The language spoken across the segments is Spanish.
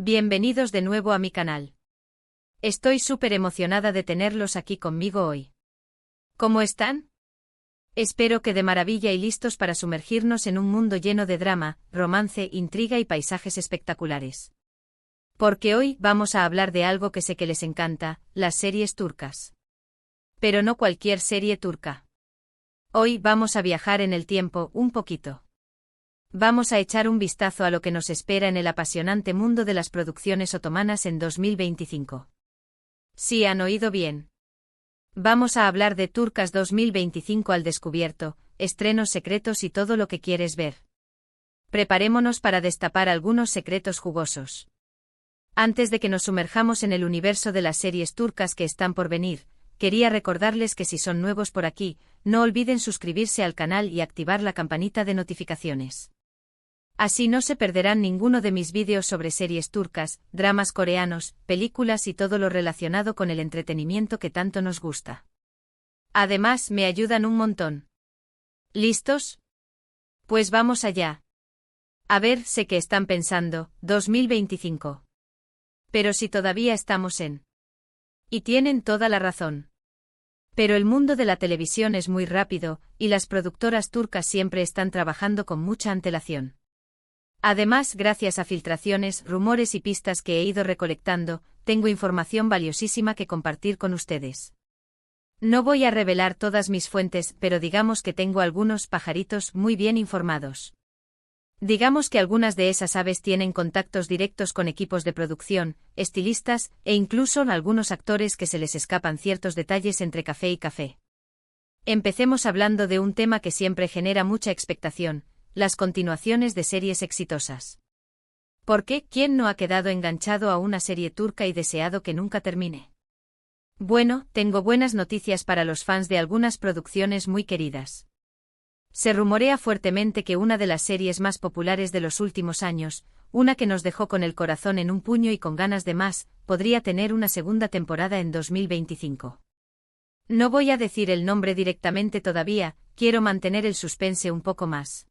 Bienvenidos de nuevo a mi canal. Estoy súper emocionada de tenerlos aquí conmigo hoy. ¿Cómo están? Espero que de maravilla y listos para sumergirnos en un mundo lleno de drama, romance, intriga y paisajes espectaculares. Porque hoy vamos a hablar de algo que sé que les encanta, las series turcas. Pero no cualquier serie turca. Hoy vamos a viajar en el tiempo un poquito. Vamos a echar un vistazo a lo que nos espera en el apasionante mundo de las producciones otomanas en 2025. Sí, han oído bien. Vamos a hablar de Turcas 2025 al descubierto, estrenos secretos y todo lo que quieres ver. Preparémonos para destapar algunos secretos jugosos. Antes de que nos sumerjamos en el universo de las series turcas que están por venir, quería recordarles que si son nuevos por aquí, no olviden suscribirse al canal y activar la campanita de notificaciones. Así no se perderán ninguno de mis vídeos sobre series turcas, dramas coreanos, películas y todo lo relacionado con el entretenimiento que tanto nos gusta. Además, me ayudan un montón. ¿Listos? Pues vamos allá. A ver, sé que están pensando, 2025. Pero si todavía estamos en... Y tienen toda la razón. Pero el mundo de la televisión es muy rápido, y las productoras turcas siempre están trabajando con mucha antelación. Además, gracias a filtraciones, rumores y pistas que he ido recolectando, tengo información valiosísima que compartir con ustedes. No voy a revelar todas mis fuentes, pero digamos que tengo algunos pajaritos muy bien informados. Digamos que algunas de esas aves tienen contactos directos con equipos de producción, estilistas, e incluso algunos actores que se les escapan ciertos detalles entre café y café. Empecemos hablando de un tema que siempre genera mucha expectación: las continuaciones de series exitosas. ¿Por qué? ¿Quién no ha quedado enganchado a una serie turca y deseado que nunca termine? Bueno, tengo buenas noticias para los fans de algunas producciones muy queridas. Se rumorea fuertemente que una de las series más populares de los últimos años, una que nos dejó con el corazón en un puño y con ganas de más, podría tener una segunda temporada en 2025. No voy a decir el nombre directamente todavía, quiero mantener el suspense un poco más.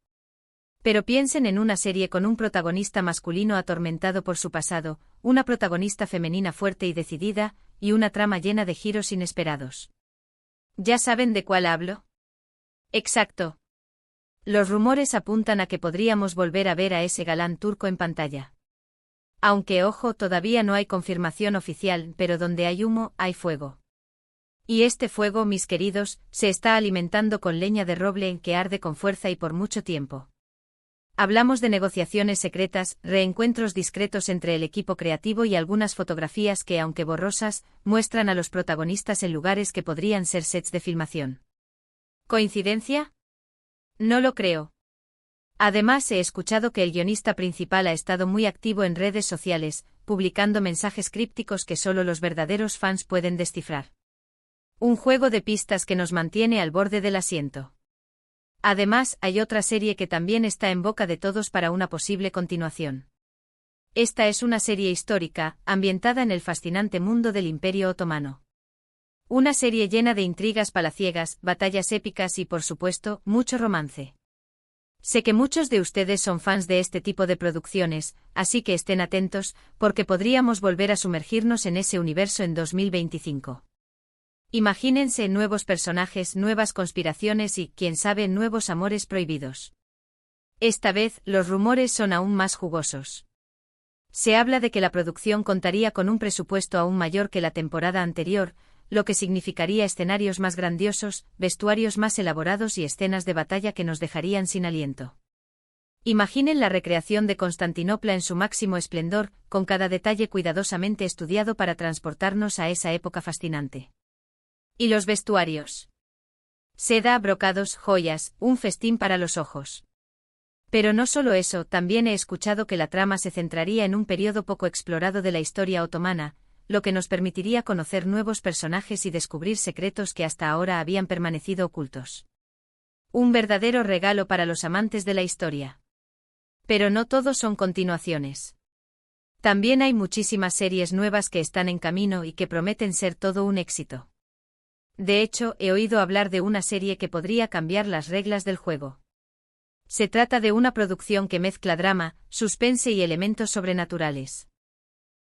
Pero piensen en una serie con un protagonista masculino atormentado por su pasado, una protagonista femenina fuerte y decidida, y una trama llena de giros inesperados. ¿Ya saben de cuál hablo? Exacto. Los rumores apuntan a que podríamos volver a ver a ese galán turco en pantalla. Aunque, ojo, todavía no hay confirmación oficial, pero donde hay humo, hay fuego. Y este fuego, mis queridos, se está alimentando con leña de roble que arde con fuerza y por mucho tiempo. Hablamos de negociaciones secretas, reencuentros discretos entre el equipo creativo y algunas fotografías que, aunque borrosas, muestran a los protagonistas en lugares que podrían ser sets de filmación. ¿Coincidencia? No lo creo. Además, he escuchado que el guionista principal ha estado muy activo en redes sociales, publicando mensajes crípticos que solo los verdaderos fans pueden descifrar. Un juego de pistas que nos mantiene al borde del asiento. Además, hay otra serie que también está en boca de todos para una posible continuación. Esta es una serie histórica, ambientada en el fascinante mundo del Imperio Otomano. Una serie llena de intrigas palaciegas, batallas épicas y, por supuesto, mucho romance. Sé que muchos de ustedes son fans de este tipo de producciones, así que estén atentos, porque podríamos volver a sumergirnos en ese universo en 2025. Imagínense nuevos personajes, nuevas conspiraciones y, quién sabe, nuevos amores prohibidos. Esta vez, los rumores son aún más jugosos. Se habla de que la producción contaría con un presupuesto aún mayor que la temporada anterior, lo que significaría escenarios más grandiosos, vestuarios más elaborados y escenas de batalla que nos dejarían sin aliento. Imaginen la recreación de Constantinopla en su máximo esplendor, con cada detalle cuidadosamente estudiado para transportarnos a esa época fascinante. ¿Y los vestuarios? Seda, brocados, joyas, un festín para los ojos. Pero no solo eso, también he escuchado que la trama se centraría en un periodo poco explorado de la historia otomana, lo que nos permitiría conocer nuevos personajes y descubrir secretos que hasta ahora habían permanecido ocultos. Un verdadero regalo para los amantes de la historia. Pero no todos son continuaciones. También hay muchísimas series nuevas que están en camino y que prometen ser todo un éxito. De hecho, he oído hablar de una serie que podría cambiar las reglas del juego. Se trata de una producción que mezcla drama, suspense y elementos sobrenaturales.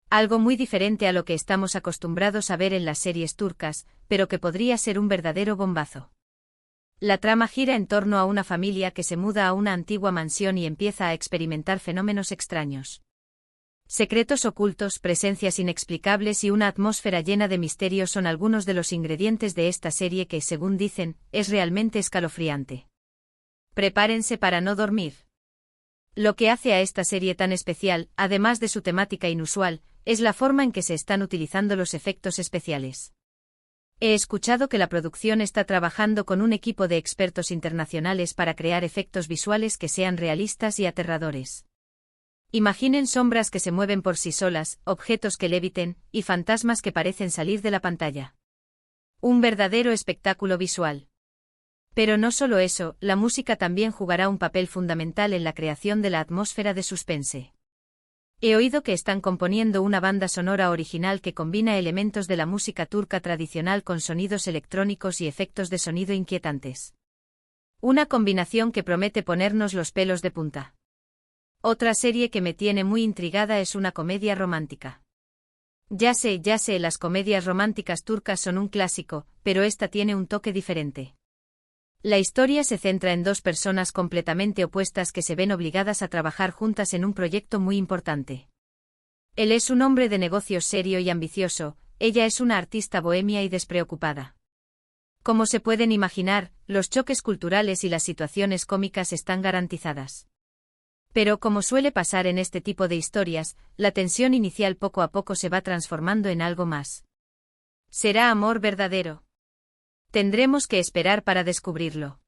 Algo muy diferente a lo que estamos acostumbrados a ver en las series turcas, pero que podría ser un verdadero bombazo. La trama gira en torno a una familia que se muda a una antigua mansión y empieza a experimentar fenómenos extraños. Secretos ocultos, presencias inexplicables y una atmósfera llena de misterios son algunos de los ingredientes de esta serie que, según dicen, es realmente escalofriante. Prepárense para no dormir. Lo que hace a esta serie tan especial, además de su temática inusual, es la forma en que se están utilizando los efectos especiales. He escuchado que la producción está trabajando con un equipo de expertos internacionales para crear efectos visuales que sean realistas y aterradores. Imaginen sombras que se mueven por sí solas, objetos que leviten, y fantasmas que parecen salir de la pantalla. Un verdadero espectáculo visual. Pero no solo eso, la música también jugará un papel fundamental en la creación de la atmósfera de suspense. He oído que están componiendo una banda sonora original que combina elementos de la música turca tradicional con sonidos electrónicos y efectos de sonido inquietantes. Una combinación que promete ponernos los pelos de punta. Otra serie que me tiene muy intrigada es una comedia romántica. Ya sé, las comedias románticas turcas son un clásico, pero esta tiene un toque diferente. La historia se centra en dos personas completamente opuestas que se ven obligadas a trabajar juntas en un proyecto muy importante. Él es un hombre de negocios serio y ambicioso, ella es una artista bohemia y despreocupada. Como se pueden imaginar, los choques culturales y las situaciones cómicas están garantizadas. Pero como suele pasar en este tipo de historias, la tensión inicial poco a poco se va transformando en algo más. ¿Será amor verdadero? Tendremos que esperar para descubrirlo.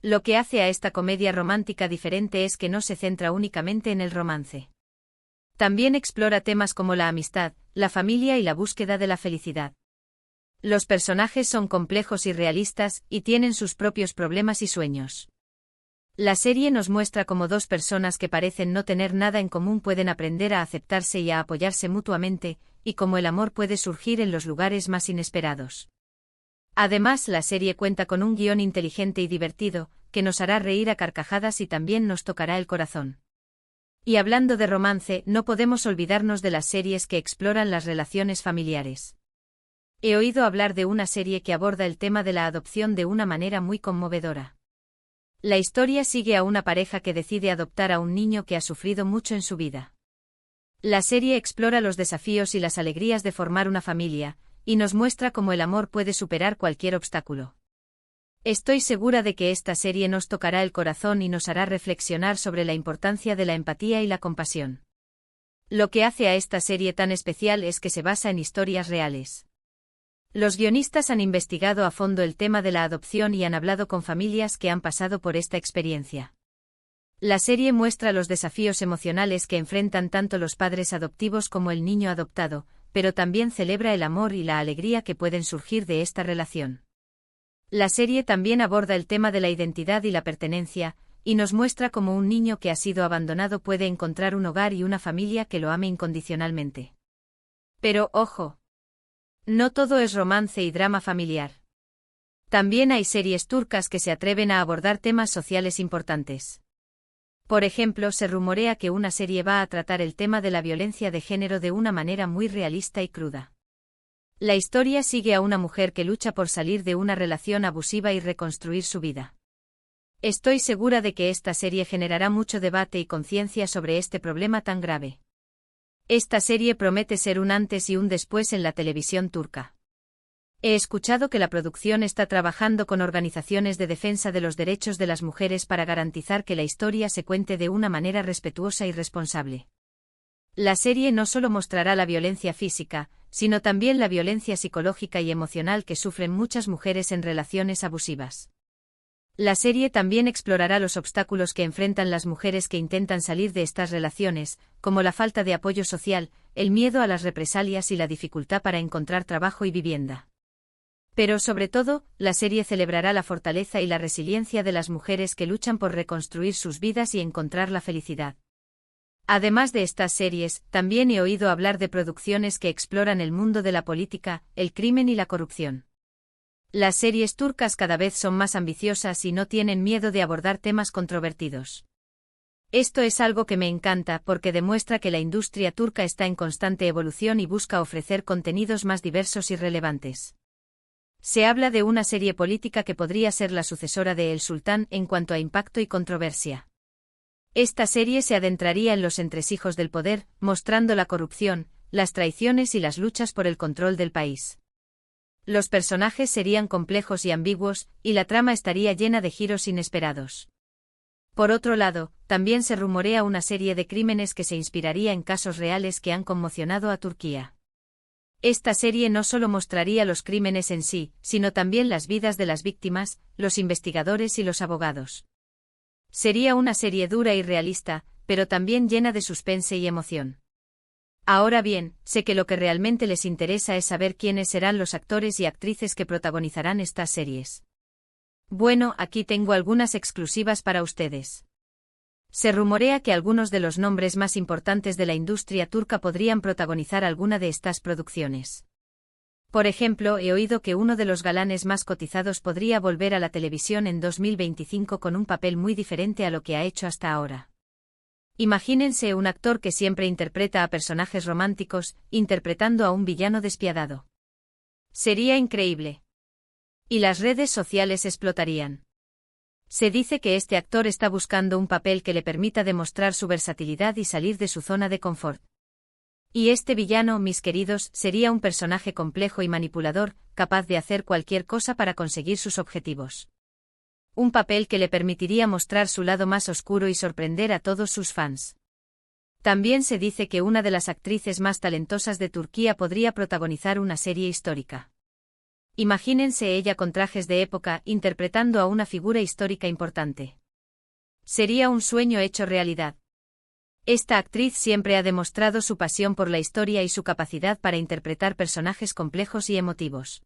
Lo que hace a esta comedia romántica diferente es que no se centra únicamente en el romance. También explora temas como la amistad, la familia y la búsqueda de la felicidad. Los personajes son complejos y realistas, y tienen sus propios problemas y sueños. La serie nos muestra cómo dos personas que parecen no tener nada en común pueden aprender a aceptarse y a apoyarse mutuamente, y cómo el amor puede surgir en los lugares más inesperados. Además, la serie cuenta con un guión inteligente y divertido, que nos hará reír a carcajadas y también nos tocará el corazón. Y hablando de romance, no podemos olvidarnos de las series que exploran las relaciones familiares. He oído hablar de una serie que aborda el tema de la adopción de una manera muy conmovedora. La historia sigue a una pareja que decide adoptar a un niño que ha sufrido mucho en su vida. La serie explora los desafíos y las alegrías de formar una familia, y nos muestra cómo el amor puede superar cualquier obstáculo. Estoy segura de que esta serie nos tocará el corazón y nos hará reflexionar sobre la importancia de la empatía y la compasión. Lo que hace a esta serie tan especial es que se basa en historias reales. Los guionistas han investigado a fondo el tema de la adopción y han hablado con familias que han pasado por esta experiencia. La serie muestra los desafíos emocionales que enfrentan tanto los padres adoptivos como el niño adoptado, pero también celebra el amor y la alegría que pueden surgir de esta relación. La serie también aborda el tema de la identidad y la pertenencia, y nos muestra cómo un niño que ha sido abandonado puede encontrar un hogar y una familia que lo ame incondicionalmente. Pero, ojo, no todo es romance y drama familiar. También hay series turcas que se atreven a abordar temas sociales importantes. Por ejemplo, se rumorea que una serie va a tratar el tema de la violencia de género de una manera muy realista y cruda. La historia sigue a una mujer que lucha por salir de una relación abusiva y reconstruir su vida. Estoy segura de que esta serie generará mucho debate y conciencia sobre este problema tan grave. Esta serie promete ser un antes y un después en la televisión turca. He escuchado que la producción está trabajando con organizaciones de defensa de los derechos de las mujeres para garantizar que la historia se cuente de una manera respetuosa y responsable. La serie no solo mostrará la violencia física, sino también la violencia psicológica y emocional que sufren muchas mujeres en relaciones abusivas. La serie también explorará los obstáculos que enfrentan las mujeres que intentan salir de estas relaciones, como la falta de apoyo social, el miedo a las represalias y la dificultad para encontrar trabajo y vivienda. Pero sobre todo, la serie celebrará la fortaleza y la resiliencia de las mujeres que luchan por reconstruir sus vidas y encontrar la felicidad. Además de estas series, también he oído hablar de producciones que exploran el mundo de la política, el crimen y la corrupción. Las series turcas cada vez son más ambiciosas y no tienen miedo de abordar temas controvertidos. Esto es algo que me encanta porque demuestra que la industria turca está en constante evolución y busca ofrecer contenidos más diversos y relevantes. Se habla de una serie política que podría ser la sucesora de El Sultán en cuanto a impacto y controversia. Esta serie se adentraría en los entresijos del poder, mostrando la corrupción, las traiciones y las luchas por el control del país. Los personajes serían complejos y ambiguos, y la trama estaría llena de giros inesperados. Por otro lado, también se rumorea una serie de crímenes que se inspiraría en casos reales que han conmocionado a Turquía. Esta serie no solo mostraría los crímenes en sí, sino también las vidas de las víctimas, los investigadores y los abogados. Sería una serie dura y realista, pero también llena de suspense y emoción. Ahora bien, sé que lo que realmente les interesa es saber quiénes serán los actores y actrices que protagonizarán estas series. Bueno, aquí tengo algunas exclusivas para ustedes. Se rumorea que algunos de los nombres más importantes de la industria turca podrían protagonizar alguna de estas producciones. Por ejemplo, he oído que uno de los galanes más cotizados podría volver a la televisión en 2025 con un papel muy diferente a lo que ha hecho hasta ahora. Imagínense un actor que siempre interpreta a personajes románticos, interpretando a un villano despiadado. Sería increíble. Y las redes sociales explotarían. Se dice que este actor está buscando un papel que le permita demostrar su versatilidad y salir de su zona de confort. Y este villano, mis queridos, sería un personaje complejo y manipulador, capaz de hacer cualquier cosa para conseguir sus objetivos. Un papel que le permitiría mostrar su lado más oscuro y sorprender a todos sus fans. También se dice que una de las actrices más talentosas de Turquía podría protagonizar una serie histórica. Imagínense ella con trajes de época interpretando a una figura histórica importante. Sería un sueño hecho realidad. Esta actriz siempre ha demostrado su pasión por la historia y su capacidad para interpretar personajes complejos y emotivos.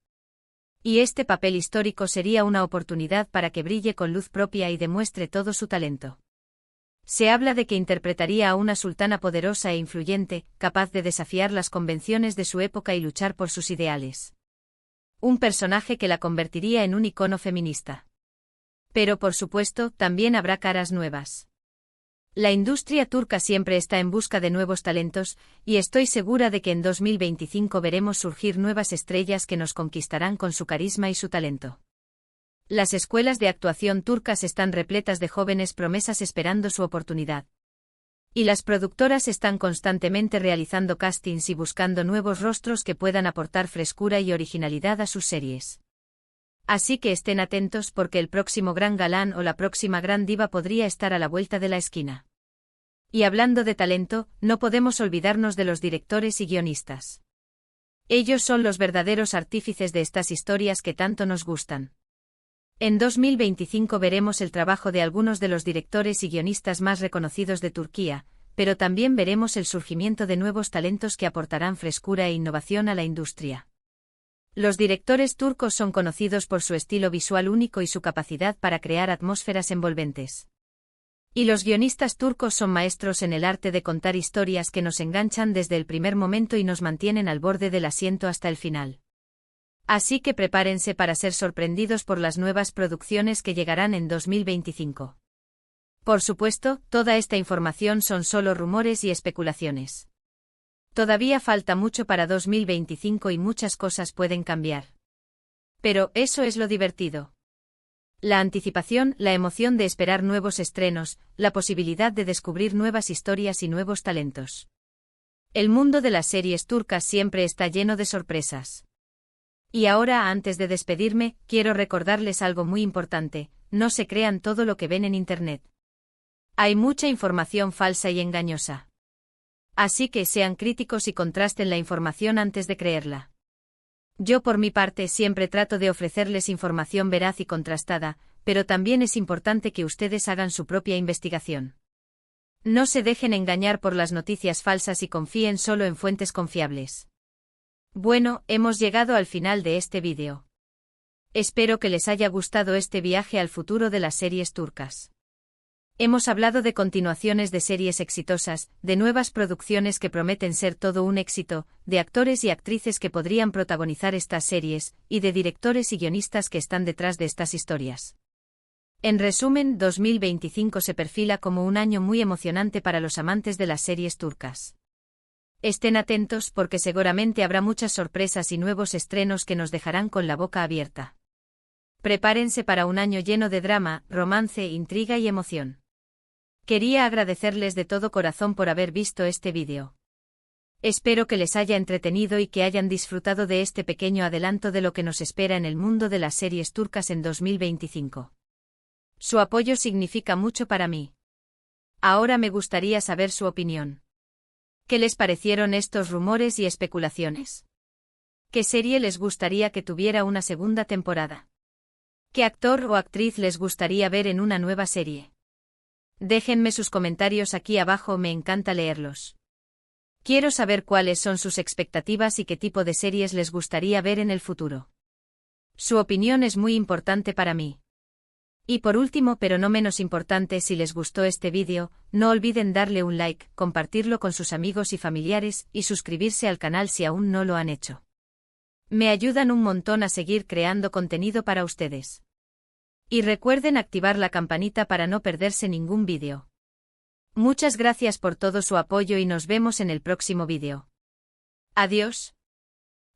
Y este papel histórico sería una oportunidad para que brille con luz propia y demuestre todo su talento. Se habla de que interpretaría a una sultana poderosa e influyente, capaz de desafiar las convenciones de su época y luchar por sus ideales. Un personaje que la convertiría en un icono feminista. Pero por supuesto, también habrá caras nuevas. La industria turca siempre está en busca de nuevos talentos, y estoy segura de que en 2025 veremos surgir nuevas estrellas que nos conquistarán con su carisma y su talento. Las escuelas de actuación turcas están repletas de jóvenes promesas esperando su oportunidad. Y las productoras están constantemente realizando castings y buscando nuevos rostros que puedan aportar frescura y originalidad a sus series. Así que estén atentos porque el próximo gran galán o la próxima gran diva podría estar a la vuelta de la esquina. Y hablando de talento, no podemos olvidarnos de los directores y guionistas. Ellos son los verdaderos artífices de estas historias que tanto nos gustan. En 2025 veremos el trabajo de algunos de los directores y guionistas más reconocidos de Turquía, pero también veremos el surgimiento de nuevos talentos que aportarán frescura e innovación a la industria. Los directores turcos son conocidos por su estilo visual único y su capacidad para crear atmósferas envolventes. Y los guionistas turcos son maestros en el arte de contar historias que nos enganchan desde el primer momento y nos mantienen al borde del asiento hasta el final. Así que prepárense para ser sorprendidos por las nuevas producciones que llegarán en 2025. Por supuesto, toda esta información son solo rumores y especulaciones. Todavía falta mucho para 2025 y muchas cosas pueden cambiar. Pero eso es lo divertido. La anticipación, la emoción de esperar nuevos estrenos, la posibilidad de descubrir nuevas historias y nuevos talentos. El mundo de las series turcas siempre está lleno de sorpresas. Y ahora, antes de despedirme, quiero recordarles algo muy importante: no se crean todo lo que ven en Internet. Hay mucha información falsa y engañosa. Así que sean críticos y contrasten la información antes de creerla. Yo por mi parte siempre trato de ofrecerles información veraz y contrastada, pero también es importante que ustedes hagan su propia investigación. No se dejen engañar por las noticias falsas y confíen solo en fuentes confiables. Bueno, hemos llegado al final de este vídeo. Espero que les haya gustado este viaje al futuro de las series turcas. Hemos hablado de continuaciones de series exitosas, de nuevas producciones que prometen ser todo un éxito, de actores y actrices que podrían protagonizar estas series, y de directores y guionistas que están detrás de estas historias. En resumen, 2025 se perfila como un año muy emocionante para los amantes de las series turcas. Estén atentos porque seguramente habrá muchas sorpresas y nuevos estrenos que nos dejarán con la boca abierta. Prepárense para un año lleno de drama, romance, intriga y emoción. Quería agradecerles de todo corazón por haber visto este vídeo. Espero que les haya entretenido y que hayan disfrutado de este pequeño adelanto de lo que nos espera en el mundo de las series turcas en 2025. Su apoyo significa mucho para mí. Ahora me gustaría saber su opinión. ¿Qué les parecieron estos rumores y especulaciones? ¿Qué serie les gustaría que tuviera una segunda temporada? ¿Qué actor o actriz les gustaría ver en una nueva serie? Déjenme sus comentarios aquí abajo, me encanta leerlos. Quiero saber cuáles son sus expectativas y qué tipo de series les gustaría ver en el futuro. Su opinión es muy importante para mí. Y por último, pero no menos importante, si les gustó este vídeo, no olviden darle un like, compartirlo con sus amigos y familiares y suscribirse al canal si aún no lo han hecho. Me ayudan un montón a seguir creando contenido para ustedes. Y recuerden activar la campanita para no perderse ningún vídeo. Muchas gracias por todo su apoyo y nos vemos en el próximo vídeo. Adiós.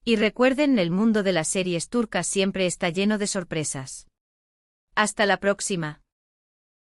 Y recuerden, el mundo de las series turcas siempre está lleno de sorpresas. Hasta la próxima.